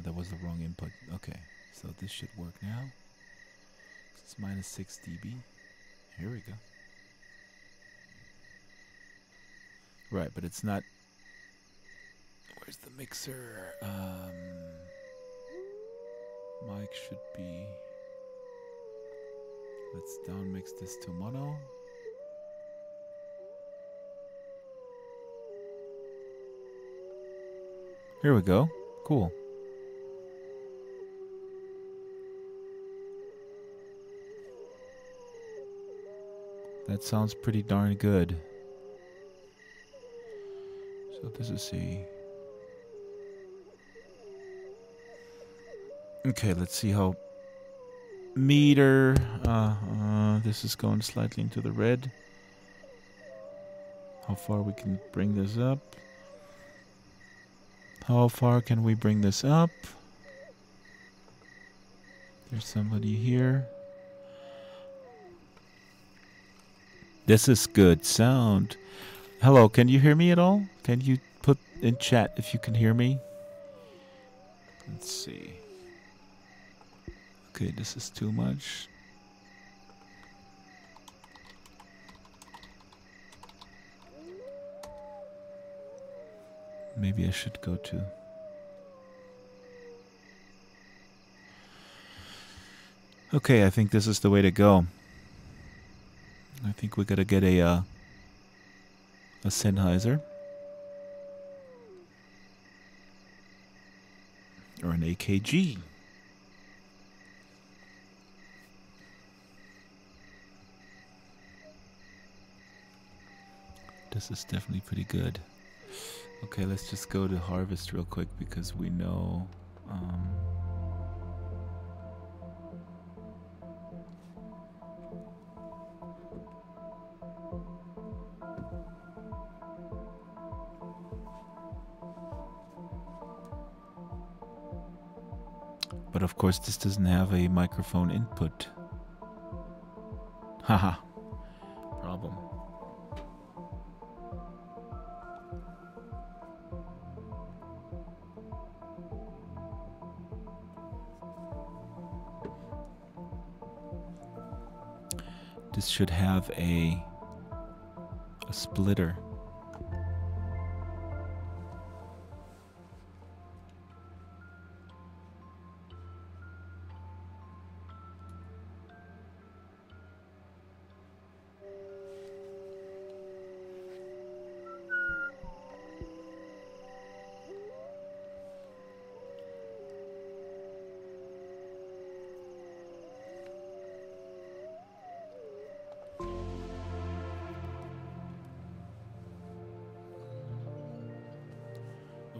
that was the wrong input. Okay, so this should work now. It's minus 6 dB. Here we go. Right, but it's not. Where's the mixer? Mic should be. Let's down mix this to mono. Here we go. Cool. That sounds pretty darn good. So this is a... Okay, let's see how... Meter... this is going slightly into the red. How far we can bring this up. How far can we bring this up? There's somebody here. This is good sound. Hello, can you hear me at all? Can you put in chat if you can hear me? Let's see. Okay, this is too much. Maybe I should go to... Okay, I think this is the way to go. I think we gotta get a Sennheiser. Or an AKG. This is definitely pretty good. Okay, let's just go to Harvest real quick because we know... But of course this doesn't have a microphone input. Haha. Problem. This should have a splitter.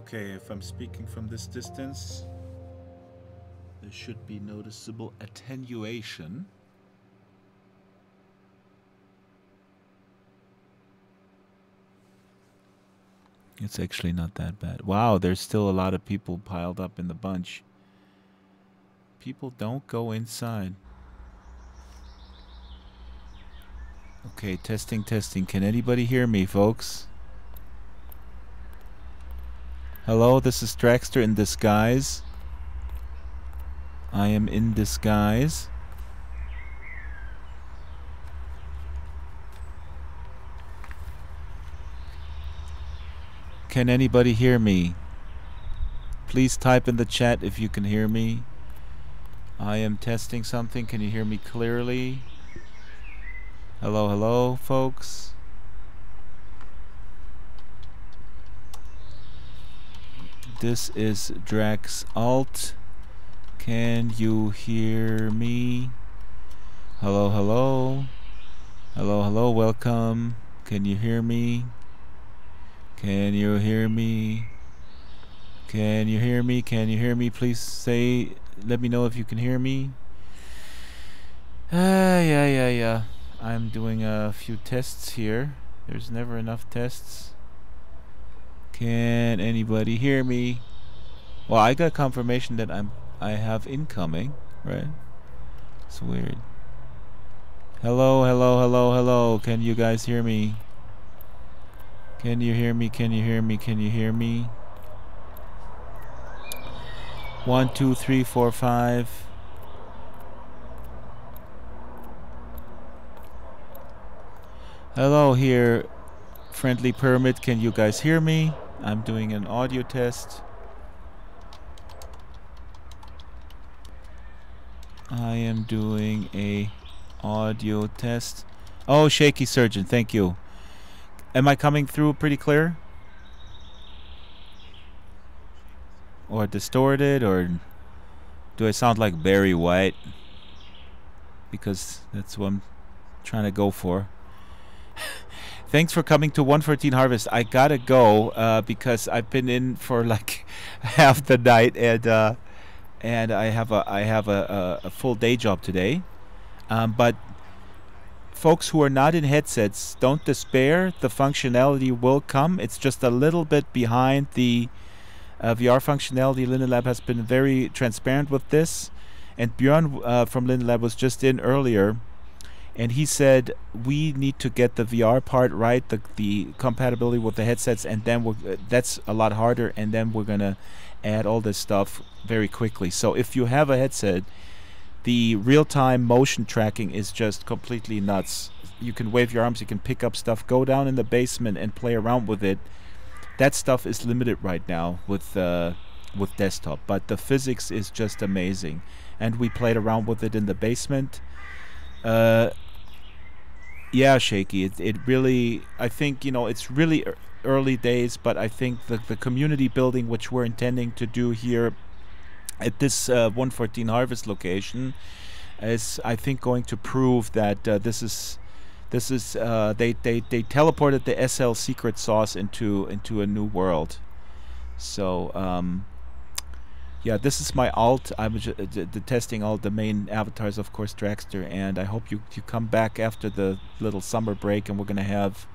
Okay, if I'm speaking from this distance, there should be noticeable attenuation. It's actually not that bad. Wow, there's still a lot of people piled up in the bunch. People don't go inside. Okay, testing, testing. Can anybody hear me, folks? Hello, this is Draxtor in disguise. I am in disguise. Can anybody hear me? Please type in the chat if you can hear me. I am testing something. Can you hear me clearly? Hello, hello, folks. This is Drax Alt. Can you hear me? Hello, hello. Hello, hello, welcome. Can you hear me? Can you hear me? Can you hear me? Can you hear me? Please say, let me know if you can hear me. Yeah. I'm doing a few tests here. There's never enough tests. Can anybody hear me? Well, I got confirmation that I have incoming, right? It's weird. Hello, hello, hello, hello. Can you guys hear me? Can you hear me? Can you hear me? Can you hear me? 1, 2, 3, 4, 5. Hello here, friendly permit. Can you guys hear me? I'm doing an audio test. I am doing a audio test. Oh, Shaky Surgeon, thank you. Am I coming through pretty clear? Or distorted, or do I sound like Barry White? Because that's what I'm trying to go for. Thanks for coming to 114 Harvest. I gotta go because I've been in for like half the night, and I have a full day job today. But folks who are not in headsets, don't despair. The functionality will come. It's just a little bit behind the VR functionality. Linden Lab has been very transparent with this, and Björn from Linden Lab was just in earlier, and he said we need to get the VR part right, the compatibility with the headsets, and then that's a lot harder, and then we're gonna add all this stuff very quickly. So if you have a headset, the real-time motion tracking is just completely nuts. You can wave your arms, you can pick up stuff, go down in the basement and play around with it. That stuff is limited right now with desktop, but the physics is just amazing. And we played around with it in the basement. Yeah, Shaky, it really, I think, you know, it's really early days, but I think the community building which we're intending to do here at this 114 Harvest location is, I think, going to prove that this is they teleported the SL secret sauce into a new world. So yeah, this is my alt. I'm the testing all the main avatars, of course, Draxtor, and I hope you come back after the little summer break, and we're gonna have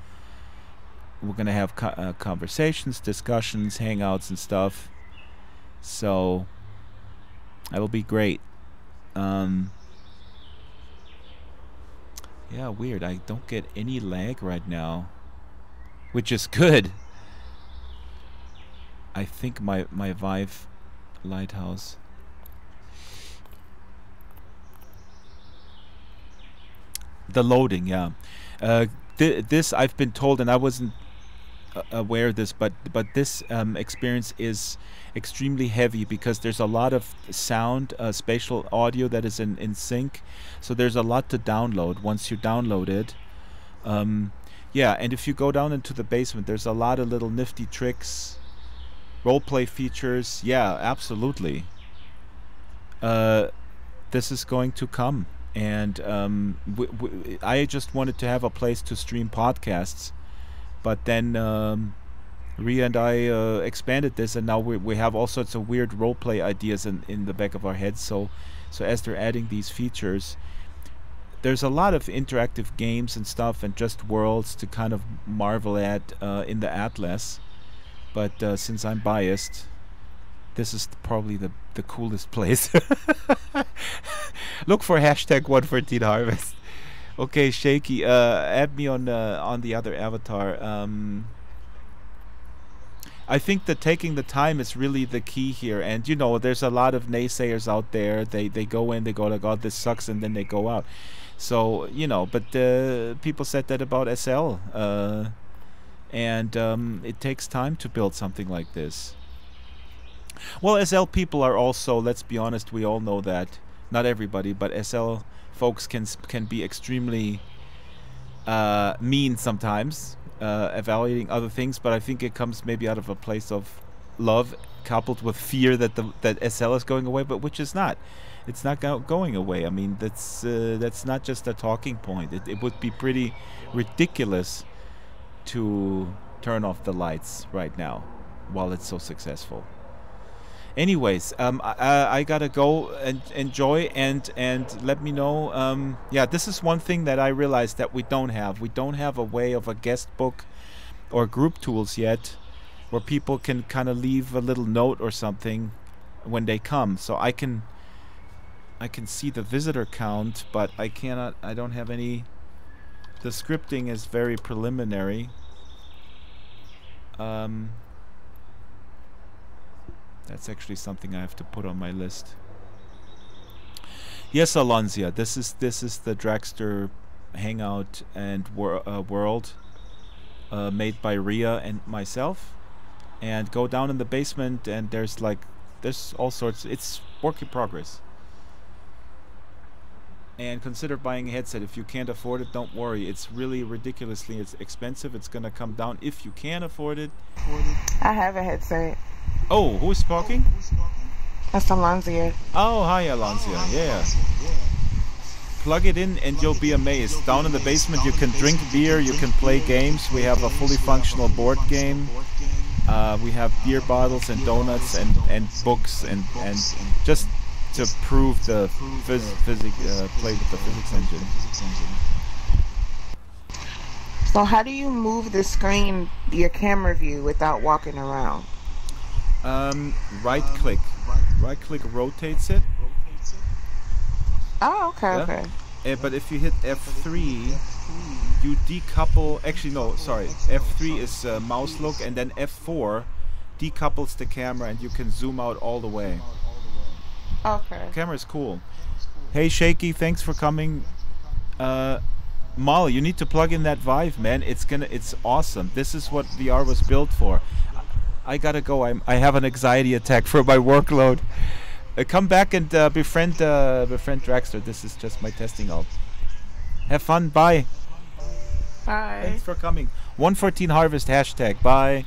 conversations, discussions, hangouts, and stuff. So that'll be great. Yeah, weird. I don't get any lag right now, which is good. I think my Vive Lighthouse. The loading, yeah. This I've been told, and I wasn't aware of this, but this experience is extremely heavy because there's a lot of sound, spatial audio that is in sync. So there's a lot to download once you download it. Yeah, and if you go down into the basement, there's a lot of little nifty tricks, roleplay features. Yeah, absolutely. This is going to come, and I just wanted to have a place to stream podcasts, but then Ria and I expanded this, and now we have all sorts of weird roleplay ideas in the back of our heads. So as they're adding these features, there's a lot of interactive games and stuff, and just worlds to kind of marvel at in the Atlas. But since I'm biased, this is probably the coolest place. Look for hashtag 114 Harvest. Okay, Shaky, add me on the other avatar. I think that taking the time is really the key here, and you know, there's a lot of naysayers out there. They go in, they go like, "Oh, this sucks," and then they go out. So you know, but people said that about SL, and it takes time to build something like this. Well, SL people are also, let's be honest, we all know that. Not everybody, but SL folks can be extremely mean sometimes, evaluating other things. But I think it comes maybe out of a place of love coupled with fear that that SL is going away, but which is not. It's not going away. I mean, that's not just a talking point. It would be pretty ridiculous to turn off the lights right now while it's so successful. Anyways, I gotta go and enjoy and let me know. Yeah, this is one thing that I realized that we don't have. We don't have a way of a guest book or group tools yet, where people can kind of leave a little note or something when they come. So I can see the visitor count, but I cannot. I don't have any. The scripting is very preliminary. That's actually something I have to put on my list. Yes, Alonzia, this is the Draxtor hangout and world made by Ria and myself. And go down in the basement, and there's all sorts. It's work in progress. And consider buying a headset. If you can't afford it, don't worry. It's really ridiculously expensive. It's gonna come down if you can afford it. I have a headset. Oh, who is talking? That's Alonzia. Oh, hi, Alonzia. Yeah. Plug it in and you'll be amazed. Down in the basement, you can drink beer, you can play games. We have a fully functional board game. We have beer bottles and donuts and books and just to prove the play with the physics engine. So how do you move the screen, your camera view, without walking around? Right click rotates it. Oh, okay, Yeah? okay. But if you hit F3, you decouple. Actually, no, sorry. F3 is mouse look, and then F4 decouples the camera, and you can zoom out all the way. Okay. The camera is cool. Hey, Shaky, thanks for coming. Molly, you need to plug in that Vive, man. It's awesome. This is what VR was built for. I gotta go. I have an anxiety attack for my workload. Come back and befriend Draxtor. This is just my testing alt. Have fun. Bye. Bye. Thanks for coming. 114 Harvest hashtag. Bye.